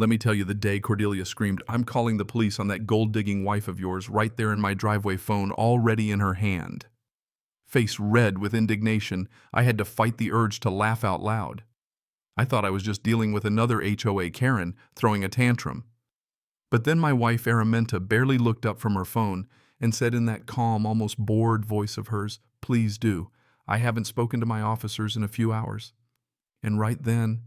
Let me tell you the day Cordelia screamed, "I'm calling the police on that gold-digging wife of yours," right there in my driveway phone, already in her hand. Face red with indignation, I had to fight the urge to laugh out loud. I thought I was just dealing with another HOA Karen throwing a tantrum. But then my wife Araminta barely looked up from her phone and said in that calm, almost bored voice of hers, "Please do. I haven't spoken to my officers in a few hours." And right then,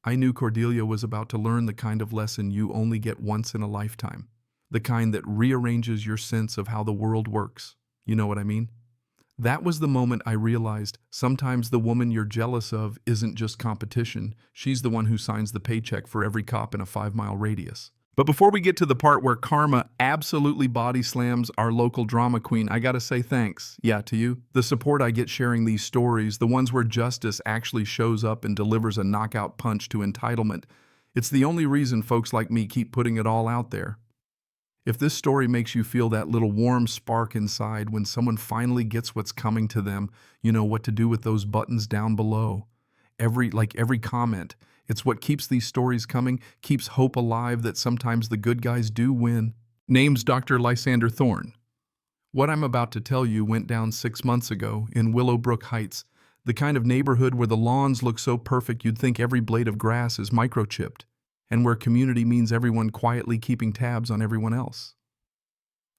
I knew Cordelia was about to learn the kind of lesson you only get once in a lifetime. The kind that rearranges your sense of how the world works. You know what I mean? That was the moment I realized sometimes the woman you're jealous of isn't just competition. She's the one who signs the paycheck for every cop in a 5-mile radius. But before we get to the part where karma absolutely body slams our local drama queen, I gotta say thanks. Yeah, to you. The support I get sharing these stories, the ones where justice actually shows up and delivers a knockout punch to entitlement. It's the only reason folks like me keep putting it all out there. If this story makes you feel that little warm spark inside when someone finally gets what's coming to them, you know what to do with those buttons down below. Every comment. It's what keeps these stories coming, keeps hope alive that sometimes the good guys do win. Name's Dr. Lysander Thorne. What I'm about to tell you went down 6 months ago in Willowbrook Heights, the kind of neighborhood where the lawns look so perfect you'd think every blade of grass is microchipped, and where community means everyone quietly keeping tabs on everyone else.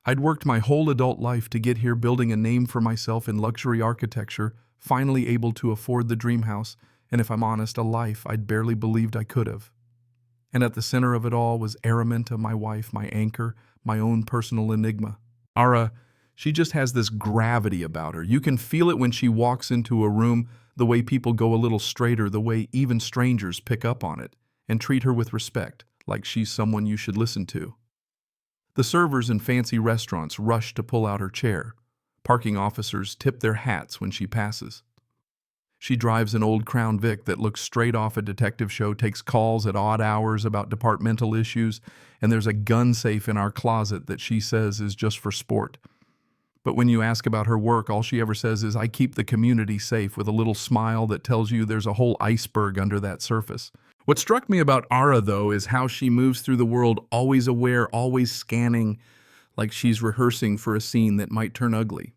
I'd worked my whole adult life to get here, building a name for myself in luxury architecture, finally able to afford the dream house, and if I'm honest, a life I'd barely believed I could have. And at the center of it all was Araminta, my wife, my anchor, my own personal enigma. Ara, she just has this gravity about her. You can feel it when she walks into a room, the way people go a little straighter, the way even strangers pick up on it and treat her with respect, like she's someone you should listen to. The servers in fancy restaurants rush to pull out her chair. Parking officers tip their hats when she passes. She drives an old Crown Vic that looks straight off a detective show, takes calls at odd hours about departmental issues, and there's a gun safe in our closet that she says is just for sport. But when you ask about her work, all she ever says is, "I keep the community safe," with a little smile that tells you there's a whole iceberg under that surface. What struck me about Ara, though, is how she moves through the world, always aware, always scanning, like she's rehearsing for a scene that might turn ugly.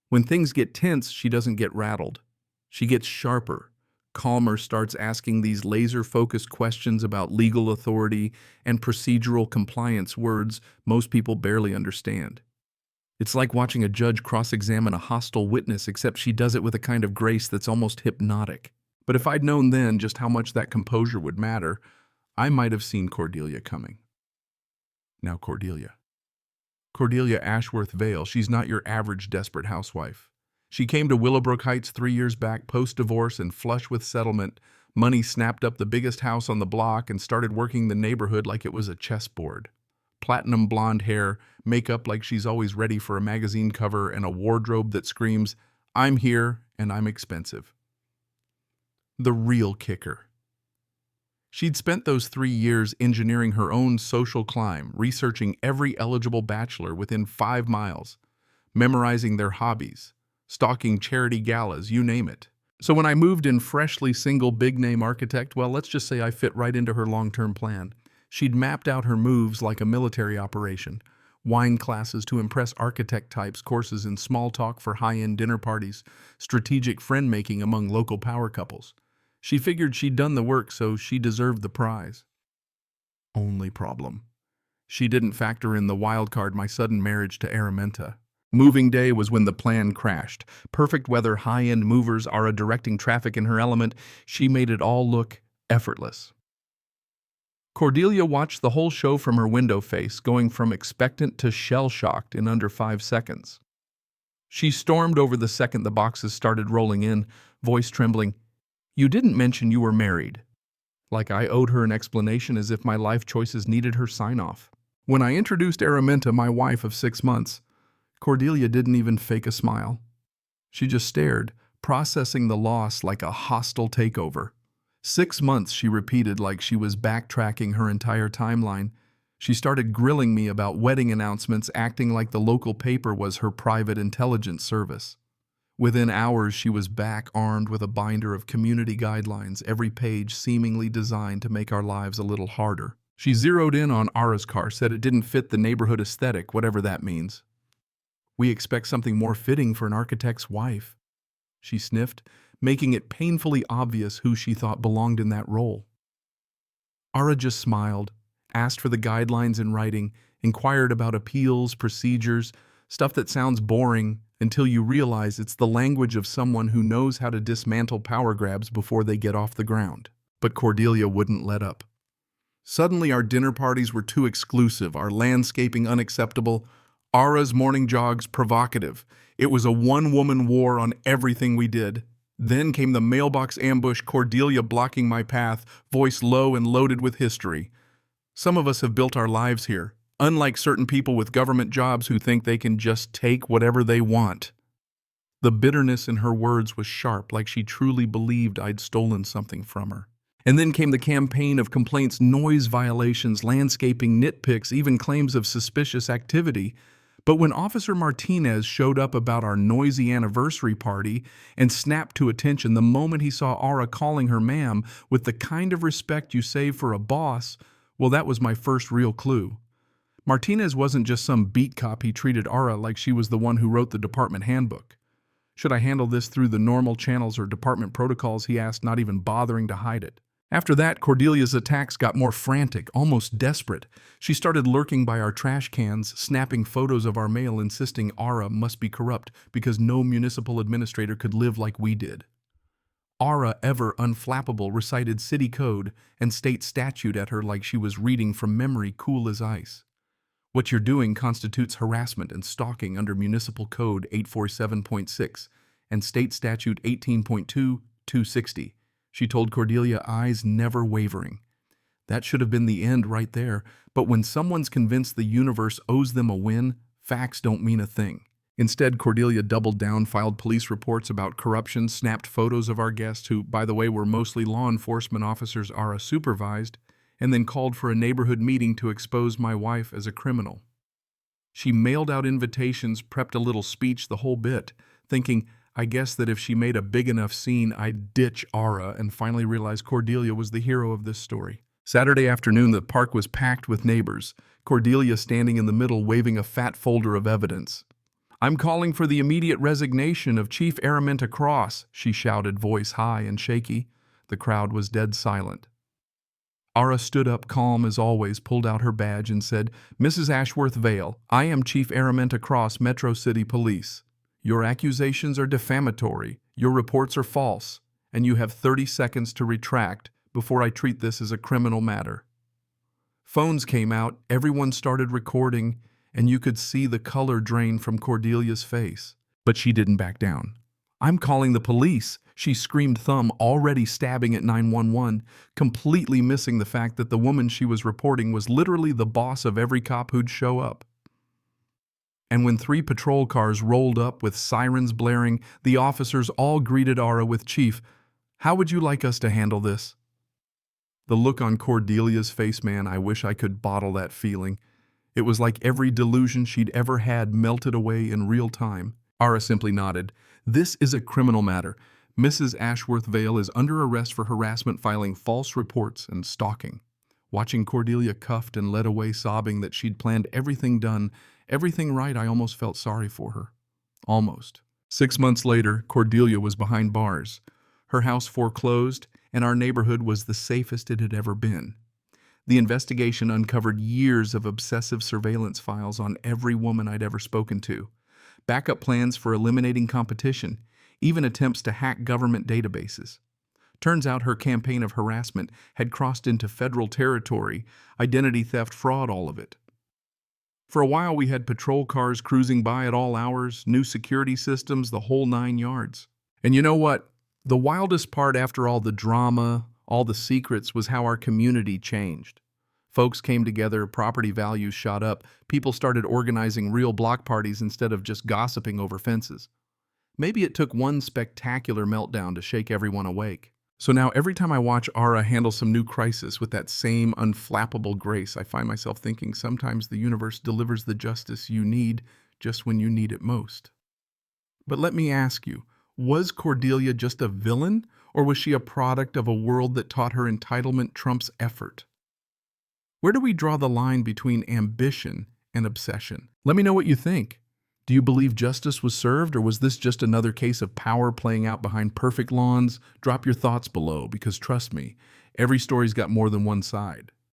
When things get tense, she doesn't get rattled. She gets sharper, calmer, starts asking these laser-focused questions about legal authority and procedural compliance, words most people barely understand. It's like watching a judge cross-examine a hostile witness, except she does it with a kind of grace that's almost hypnotic. But if I'd known then just how much that composure would matter, I might have seen Cordelia coming. Now Cordelia. Cordelia Ashworth Vale, she's not your average desperate housewife. She came to Willowbrook Heights 3 years back, post-divorce and flush with settlement. Money snapped up the biggest house on the block and started working the neighborhood like it was a chessboard. Platinum blonde hair, makeup like she's always ready for a magazine cover, and a wardrobe that screams, "I'm here and I'm expensive." The real kicker. She'd spent those 3 years engineering her own social climb, researching every eligible bachelor within 5 miles, memorizing their hobbies, stalking charity galas, you name it. So when I moved in freshly single big-name architect, well, let's just say I fit right into her long-term plan. She'd mapped out her moves like a military operation. Wine classes to impress architect types, courses in small talk for high-end dinner parties, strategic friend-making among local power couples. She figured she'd done the work, so she deserved the prize. Only problem. She didn't factor in the wild card, my sudden marriage to Araminta. Moving day was when the plan crashed. Perfect weather, high-end movers, Ara directing traffic in her element. She made it all look effortless. Cordelia watched the whole show from her window face, going from expectant to shell-shocked in under 5 seconds. She stormed over the second the boxes started rolling in, voice trembling. "You didn't mention you were married." Like I owed her an explanation, as if my life choices needed her sign-off. When I introduced Araminta, my wife of 6 months, Cordelia didn't even fake a smile. She just stared, processing the loss like a hostile takeover. 6 months, she repeated like she was backtracking her entire timeline. She started grilling me about wedding announcements, acting like the local paper was her private intelligence service. Within hours, she was back, armed with a binder of community guidelines, every page seemingly designed to make our lives a little harder. She zeroed in on Ara's car, said it didn't fit the neighborhood aesthetic, whatever that means. We expect something more fitting for an architect's wife, she sniffed, making it painfully obvious who she thought belonged in that role. Ara just smiled, asked for the guidelines in writing, inquired about appeals, procedures, stuff that sounds boring until you realize it's the language of someone who knows how to dismantle power grabs before they get off the ground. But Cordelia wouldn't let up. Suddenly our dinner parties were too exclusive, our landscaping unacceptable, Ara's morning jogs provocative. It was a one-woman war on everything we did. Then came the mailbox ambush, Cordelia blocking my path, voice low and loaded with history. Some of us have built our lives here, unlike certain people with government jobs who think they can just take whatever they want. The bitterness in her words was sharp, like she truly believed I'd stolen something from her. And then came the campaign of complaints, noise violations, landscaping, nitpicks, even claims of suspicious activity. But when Officer Martinez showed up about our noisy anniversary party and snapped to attention the moment he saw Ara calling her ma'am with the kind of respect you save for a boss, well, that was my first real clue. Martinez wasn't just some beat cop. He treated Ara like she was the one who wrote the department handbook. Should I handle this through the normal channels or department protocols, he asked, not even bothering to hide it. After that, Cordelia's attacks got more frantic, almost desperate. She started lurking by our trash cans, snapping photos of our mail, insisting Ara must be corrupt because no municipal administrator could live like we did. Ara, ever unflappable, recited city code and state statute at her like she was reading from memory, cool as ice. What you're doing constitutes harassment and stalking under Municipal Code 847.6 and State Statute 18.2-260. She told Cordelia, eyes never wavering. That should have been the end right there, but when someone's convinced the universe owes them a win, facts don't mean a thing. Instead, Cordelia doubled down, filed police reports about corruption, snapped photos of our guests, who, by the way, were mostly law enforcement officers Ara supervised, and then called for a neighborhood meeting to expose my wife as a criminal. She mailed out invitations, prepped a little speech, the whole bit, thinking, I guess that if she made a big enough scene, I'd ditch Ara, and finally realized Cordelia was the hero of this story. Saturday afternoon, the park was packed with neighbors, Cordelia standing in the middle waving a fat folder of evidence. I'm calling for the immediate resignation of Chief Araminta Cross, she shouted, voice high and shaky. The crowd was dead silent. Ara stood up, calm as always, pulled out her badge and said, Mrs. Ashworth Vale, I am Chief Araminta Cross, Metro City Police. Your accusations are defamatory, your reports are false, and you have 30 seconds to retract before I treat this as a criminal matter. Phones came out, everyone started recording, and you could see the color drain from Cordelia's face. But she didn't back down. I'm calling the police, she screamed, thumb already stabbing at 911, completely missing the fact that the woman she was reporting was literally the boss of every cop who'd show up. And when 3 patrol cars rolled up with sirens blaring, the officers all greeted Ara with, Chief, how would you like us to handle this? The look on Cordelia's face, man, I wish I could bottle that feeling. It was like every delusion she'd ever had melted away in real time. Ara simply nodded. This is a criminal matter. Mrs. Ashworth Vale is under arrest for harassment, filing false reports and stalking. Watching Cordelia cuffed and led away sobbing that she'd planned everything done, everything right, I almost felt sorry for her. Almost. 6 months later, Cordelia was behind bars. Her house foreclosed, and our neighborhood was the safest it had ever been. The investigation uncovered years of obsessive surveillance files on every woman I'd ever spoken to, backup plans for eliminating competition, even attempts to hack government databases. Turns out her campaign of harassment had crossed into federal territory, identity theft, fraud, all of it. For a while, we had patrol cars cruising by at all hours, new security systems, the whole 9 yards. And you know what? The wildest part after all the drama, all the secrets, was how our community changed. Folks came together, property values shot up, people started organizing real block parties instead of just gossiping over fences. Maybe it took one spectacular meltdown to shake everyone awake. So now every time I watch Ara handle some new crisis with that same unflappable grace, I find myself thinking sometimes the universe delivers the justice you need just when you need it most. But let me ask you, was Cordelia just a villain, or was she a product of a world that taught her entitlement trumps effort? Where do we draw the line between ambition and obsession? Let me know what you think. Do you believe justice was served, or was this just another case of power playing out behind perfect lawns? Drop your thoughts below, because trust me, every story's got more than one side.